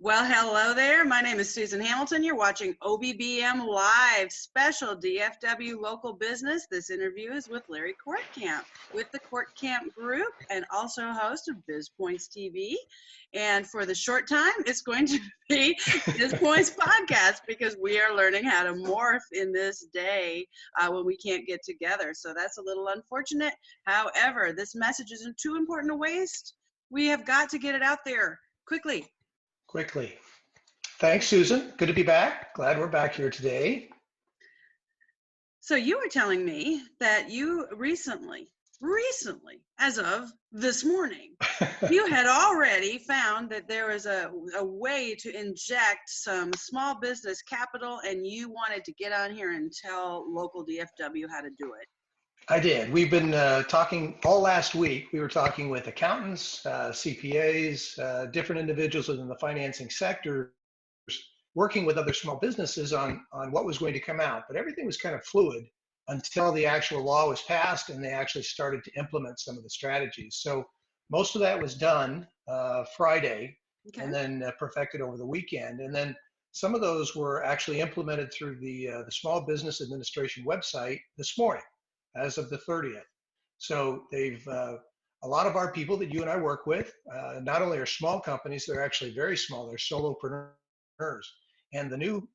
Well, hello there. My name is Susan Hamilton. You're watching OBBM Live, special DFW local business. This interview is with Larry Kortkamp with the Kortkamp Group and also host of Pointz TV. And for the short time, it's going to be Pointz podcast because we are learning how to morph in this day when we can't get together. So that's a little unfortunate. However, this message isn't too important to waste. We have got to get it out there quickly. Thanks, Susan. Good to be back. Glad we're back here today. So you were telling me that you recently, as of this morning, you had already found that there was a way to inject some small business capital, and you wanted to get on here and tell local DFW how to do it. I did. We've been talking all last week. We were talking with accountants, CPAs, different individuals within the financing sector, working with other small businesses on what was going to come out. But everything was kind of fluid until the actual law was passed and they actually started to implement some of the strategies. So most of that was done Friday, okay, and then perfected over the weekend. And then some of those were actually implemented through the Small Business Administration website this morning, as of the 30th. So they've, a lot of our people that you and I work with, not only are small companies, they're actually very small, they're solopreneurs. And the new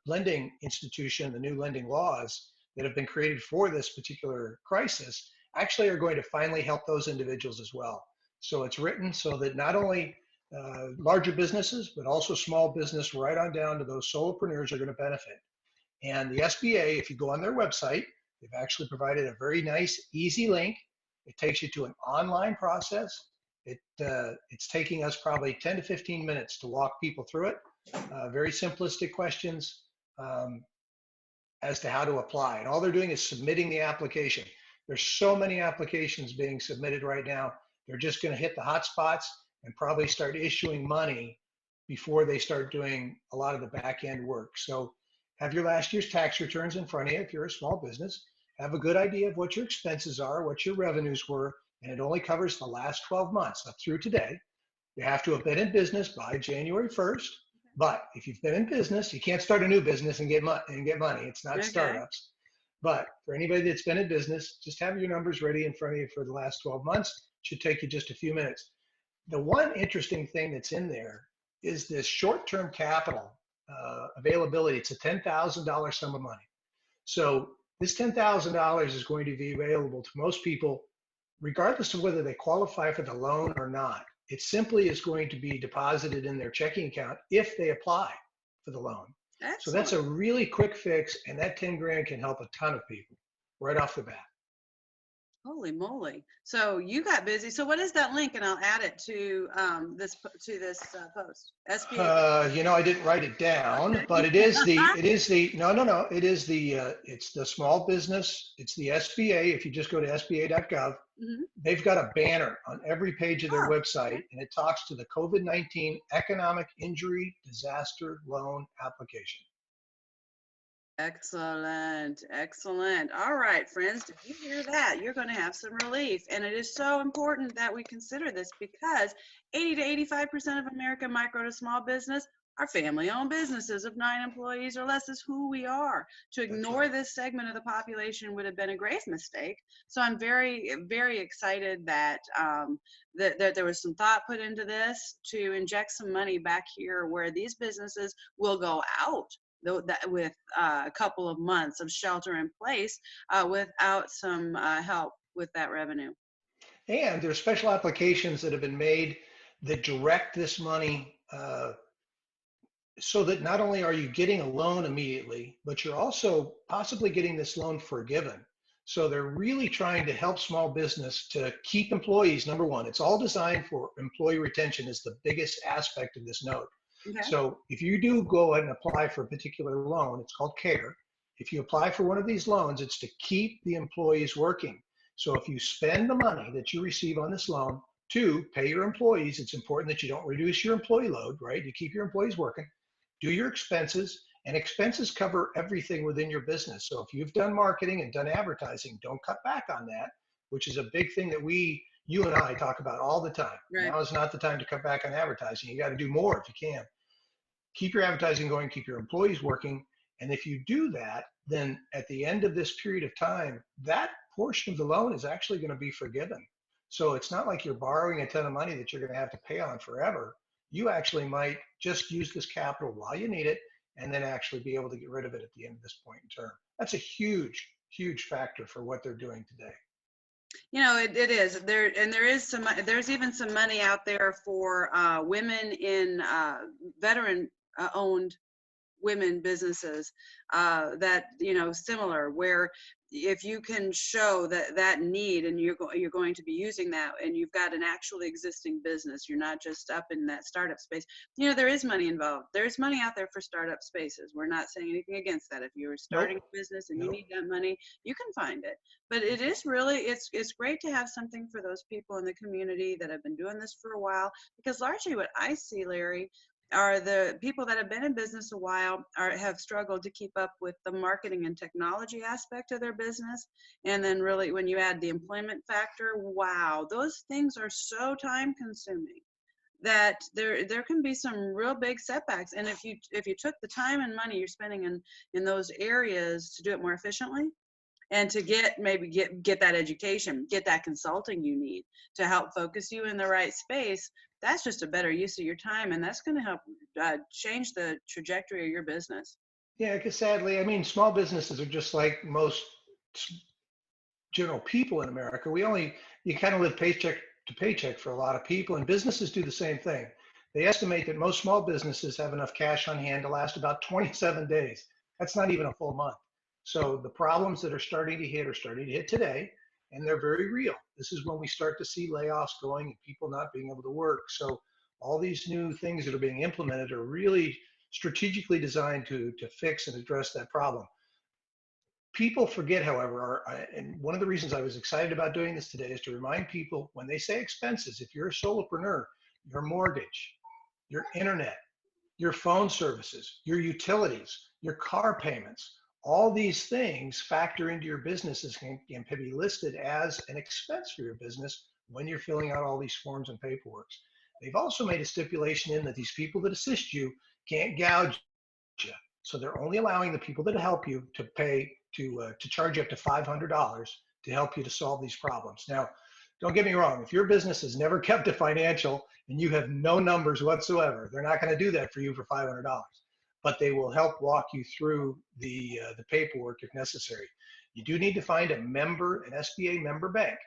lending institution, the new lending laws that have been created for this particular crisis actually are going to finally help those individuals as well. So it's written so that not only larger businesses, but also small business, right on down to those solopreneurs are going to benefit. And the SBA, if you go on their website, they've actually provided a very nice, easy link. It takes you to an online process. It's taking us probably 10 to 15 minutes to walk people through it. Very simplistic questions as to how to apply. And all they're doing is submitting the application. There's so many applications being submitted right now. They're just going to hit the hot spots and probably start issuing money before they start doing a lot of the back end work. So have your last year's tax returns in front of you if you're a small business. Have a good idea of what your expenses are, what your revenues were, and it only covers the last 12 months up through today. You have to have been in business by January 1st. But if you've been in business, you can't start a new business and get money. It's not okay. Startups. But for anybody that's been in business, just have your numbers ready in front of you for the last 12 months. It should take you just a few minutes. The one interesting thing that's in there is this short-term capital availability. It's a $10,000 sum of money. So this $10,000 is going to be available to most people, regardless of whether they qualify for the loan or not. It simply is going to be deposited in their checking account if they apply for the loan. Excellent. So that's a really quick fix, and that 10 grand can help a ton of people right off the bat. Holy moly. So you got busy. So what is that link? And I'll add it to this post. SBA. I didn't write it down, but it's the small business. It's the SBA. If you just go to SBA.gov, they've got a banner on every page of their website, and it talks to the COVID-19 Economic Injury Disaster Loan Application. Excellent. All right, friends, did you hear that? You're going to have some relief. And it is so important that we consider this because 80 to 85% of American micro to small business are family-owned businesses of 9 employees or less is who we are. To ignore this segment of the population would have been a grave mistake. So I'm very, very excited that, that there was some thought put into this to inject some money back here where these businesses will go out with a couple of months of shelter in place without some help with that revenue. And there are special applications that have been made that direct this money so that not only are you getting a loan immediately, but you're also possibly getting this loan forgiven. So they're really trying to help small business to keep employees, number one. It's all designed for employee retention is the biggest aspect of this note. Okay. So if you do go ahead and apply for a particular loan, it's called CARE. If you apply for one of these loans, it's to keep the employees working. So if you spend the money that you receive on this loan to pay your employees, it's important that you don't reduce your employee load, right? You keep your employees working, do your expenses, and expenses cover everything within your business. So if you've done marketing and done advertising, don't cut back on that, which is a big thing that you and I talk about all the time. Right. Now is not the time to cut back on advertising. You got to do more if you can. keep your advertising going, keep your employees working. And if you do that, then at the end of this period of time, that portion of the loan is actually going to be forgiven. So it's not like you're borrowing a ton of money that you're going to have to pay on forever. You actually might just use this capital while you need it and then actually be able to get rid of it at the end of this point in term. That's a huge, huge factor for what they're doing today. You know, it is there, and there's even some money out there for women in veteran owned women businesses that, you know, similar, where if you can show that need and you're going to be using that, and you've got an actually existing business, you're not just up in that startup space. You know, there is money involved. There's money out there for startup spaces. We're not saying anything against that. If you're starting a business and you need that money, you can find it. But it is really, it's great to have something for those people in the community that have been doing this for a while, because largely what I see, Larry, are the people that have been in business a while have struggled to keep up with the marketing and technology aspect of their business. And then really when you add the employment factor, wow, those things are so time consuming that there can be some real big setbacks. And if you took the time and money you're spending in those areas to do it more efficiently, and to get that education, get that consulting you need to help focus you in the right space, that's just a better use of your time, and that's going to help change the trajectory of your business. Yeah, because sadly, I mean, small businesses are just like most general people in America. You kind of live paycheck to paycheck for a lot of people, and businesses do the same thing. They estimate that most small businesses have enough cash on hand to last about 27 days. That's not even a full month. So the problems that are starting to hit today, and they're very real. This is when we start to see layoffs going and people not being able to work. So all these new things that are being implemented are really strategically designed to fix and address that problem. People forget, however, and one of the reasons I was excited about doing this today is to remind people, when they say expenses, if you're a solopreneur, your mortgage, your internet, your phone services, your utilities, your car payments, all these things factor into your business and can be listed as an expense for your business when you're filling out all these forms and paperwork. They've also made a stipulation in that these people that assist you can't gouge you. So they're only allowing the people that help you to pay to charge you up to $500 to help you to solve these problems. Now, don't get me wrong. If your business has never kept a financial and you have no numbers whatsoever, they're not going to do that for you for $500. But they will help walk you through the paperwork if necessary. You do need to find an SBA member bank,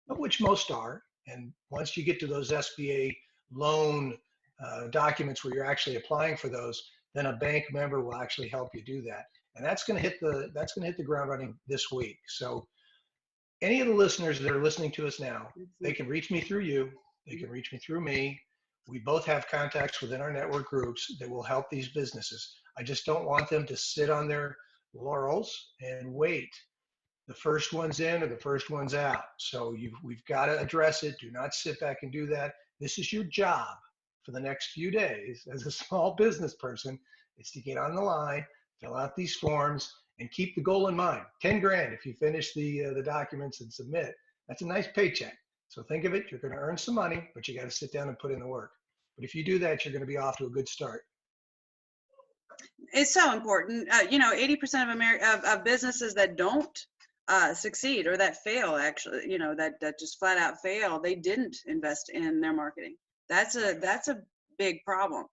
of which most are. And once you get to those SBA loan documents where you're actually applying for those, then a bank member will actually help you do that. And that's going to hit the ground running this week. So any of the listeners that are listening to us now, they can reach me through you. They can reach me through me. We both have contacts within our network groups that will help these businesses. I just don't want them to sit on their laurels and wait. The first one's in or the first one's out. So we've got to address it. Do not sit back and do that. This is your job for the next few days as a small business person, is to get on the line, fill out these forms, and keep the goal in mind. 10 grand if you finish the documents and submit. That's a nice paycheck. So think of it, you're going to earn some money, but you got to sit down and put in the work. But if you do that, you're going to be off to a good start. It's so important. 80% of businesses that don't succeed or that fail, actually, that just flat out fail, they didn't invest in their marketing. That's a big problem.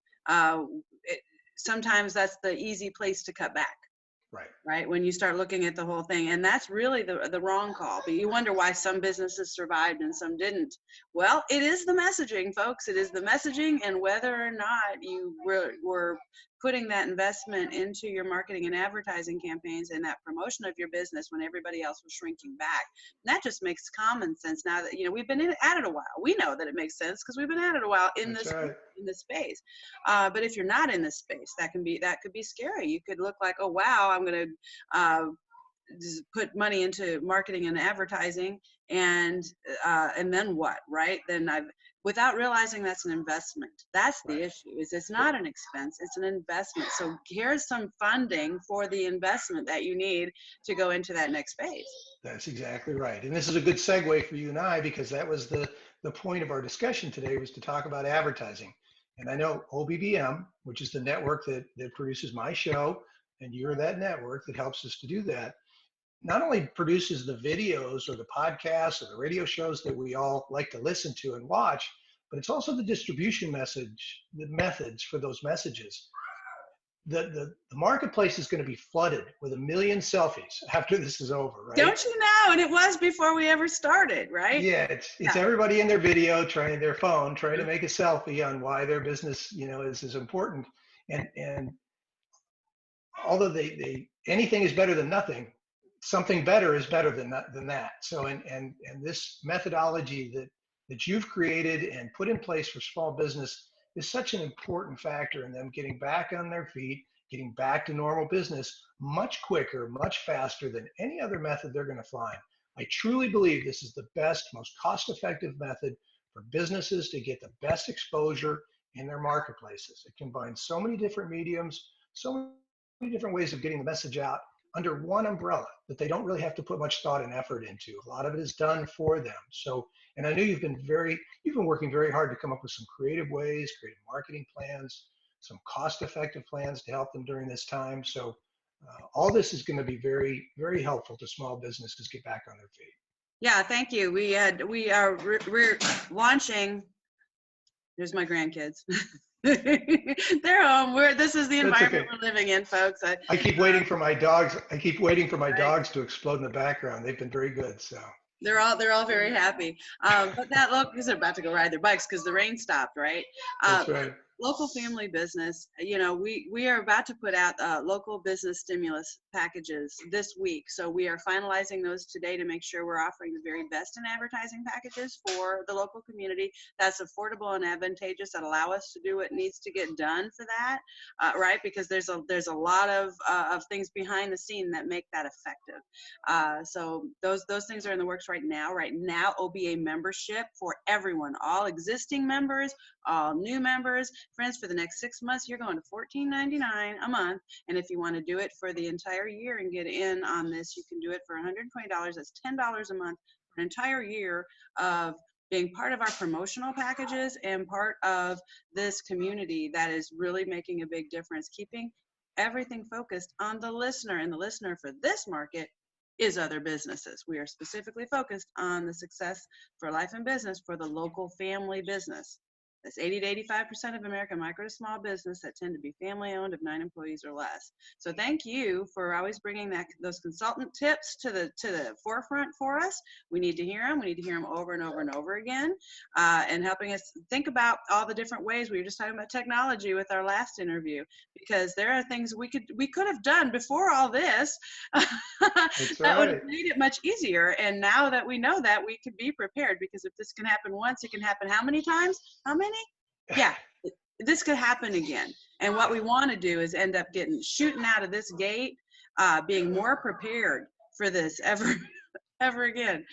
Sometimes that's the easy place to cut back. Right. When you start looking at the whole thing, and that's really the wrong call. But you wonder why some businesses survived and some didn't. Well, it is the messaging, folks. It is the messaging, and whether or not you were putting that investment into your marketing and advertising campaigns and that promotion of your business when everybody else was shrinking back. And that just makes common sense now that, we've been at it a while. We know that it makes sense because we've been at it a while in this space. But if you're not in this space, that could be scary. You could look like, oh, wow, I'm going to just put money into marketing and advertising, and then what, right? Then without realizing that's an investment. That's the issue. It's not an expense, it's an investment. So here's some funding for the investment that you need to go into that next phase. That's exactly right. And this is a good segue for you and I, because that was the point of our discussion today, was to talk about advertising. And I know OBBM, which is the network that produces my show, and you're that network that helps us to do that, not only produces the videos or the podcasts or the radio shows that we all like to listen to and watch, but it's also the distribution the methods for those messages. The marketplace is going to be flooded with 1 million selfies after this is over, right? Don't you know? And it was before we ever started, right? Yeah, it's everybody in their video trying to make a selfie on why their business, is important. And although anything is better than nothing, something better is better than that. So and this methodology that you've created and put in place for small business is such an important factor in them getting back on their feet, getting back to normal business much quicker, much faster than any other method they're going to find. I truly believe this is the best, most cost-effective method for businesses to get the best exposure in their marketplaces. It combines so many different mediums, so many different ways of getting the message out under one umbrella that they don't really have to put much thought and effort into. A lot of it is done for them. So, and I know you've been working very hard to come up with some creative ways, creative marketing plans, some cost-effective plans to help them during this time. So all this is going to be very, very helpful to small businesses get back on their feet. Yeah, thank you. We're launching. There's my grandkids. They're home. This is the environment we're living in, folks. I keep waiting for my dogs. Dogs to explode in the background. They've been very good. So they're all very happy. But because they're about to go ride their bikes because the rain stopped, right? That's right. Local family business, we are about to put out local business stimulus packages this week. So we are finalizing those today to make sure we're offering the very best in advertising packages for the local community that's affordable and advantageous, that allow us to do what needs to get done for that, right? Because there's a lot of things behind the scene that make that effective. So those things are in the works right now. Right now, OBA membership for everyone, all existing members, all new members. Friends, for the next 6 months, you're going to $14.99 a month. And if you want to do it for the entire year and get in on this, you can do it for $120. That's $10 a month for an entire year of being part of our promotional packages and part of this community that is really making a big difference, keeping everything focused on the listener. And the listener for this market is other businesses. We are specifically focused on the success for life and business for the local family business. That's 80 to 85% of American micro to small business that tend to be family owned of 9 employees or less. So thank you for always bringing those consultant tips to the forefront for us. We need to hear them. We need to hear them over and over and over again, and helping us think about all the different ways. We were just talking about technology with our last interview, because there are things we could have done before all this that would have made it much easier. And now that we know that, we could be prepared, because if this can happen once, it can happen how many times? How many? Yeah, this could happen again. And what we want to do is end up shooting out of this gate, being more prepared for this ever again.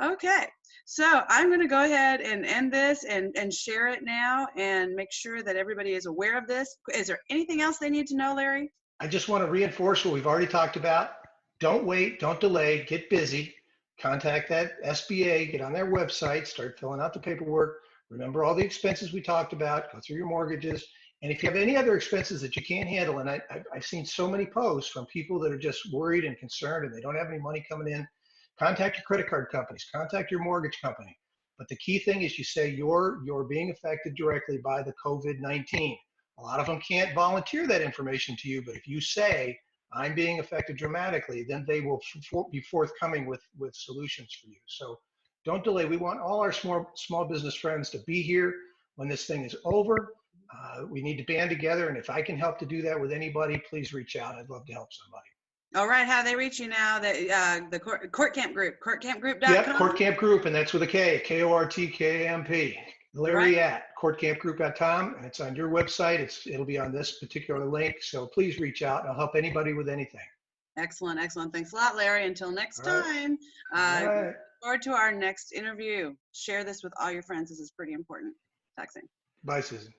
Okay, so I'm going to go ahead and end this and share it now and make sure that everybody is aware of this. Is there anything else they need to know, Larry? I just want to reinforce what we've already talked about. Don't wait, don't delay, get busy, contact that SBA, get on their website, start filling out the paperwork. Remember all the expenses we talked about, go through your mortgages. And if you have any other expenses that you can't handle, and I've seen so many posts from people that are just worried and concerned and they don't have any money coming in, contact your credit card companies, contact your mortgage company. But the key thing is you say you're being affected directly by the COVID-19. A lot of them can't volunteer that information to you, but if you say, I'm being affected dramatically, then they will be forthcoming with solutions for you. So don't delay. We want all our small business friends to be here when this thing is over. We need to band together, and if I can help to do that with anybody, please reach out. I'd love to help somebody. All right, how they reach you now? The Kortkamp Group, kortkampgroup.com. Yep, Kortkamp Group, and that's with a K, Kortkamp. Larry at kortkampgroup.com, and it's on your website. It'll be on this particular link, so please reach out, and I'll help anybody with anything. Excellent, excellent. Thanks a lot, Larry. Until next time. Look forward to our next interview. Share this with all your friends. This is pretty important. Talk soon. Bye, Susan.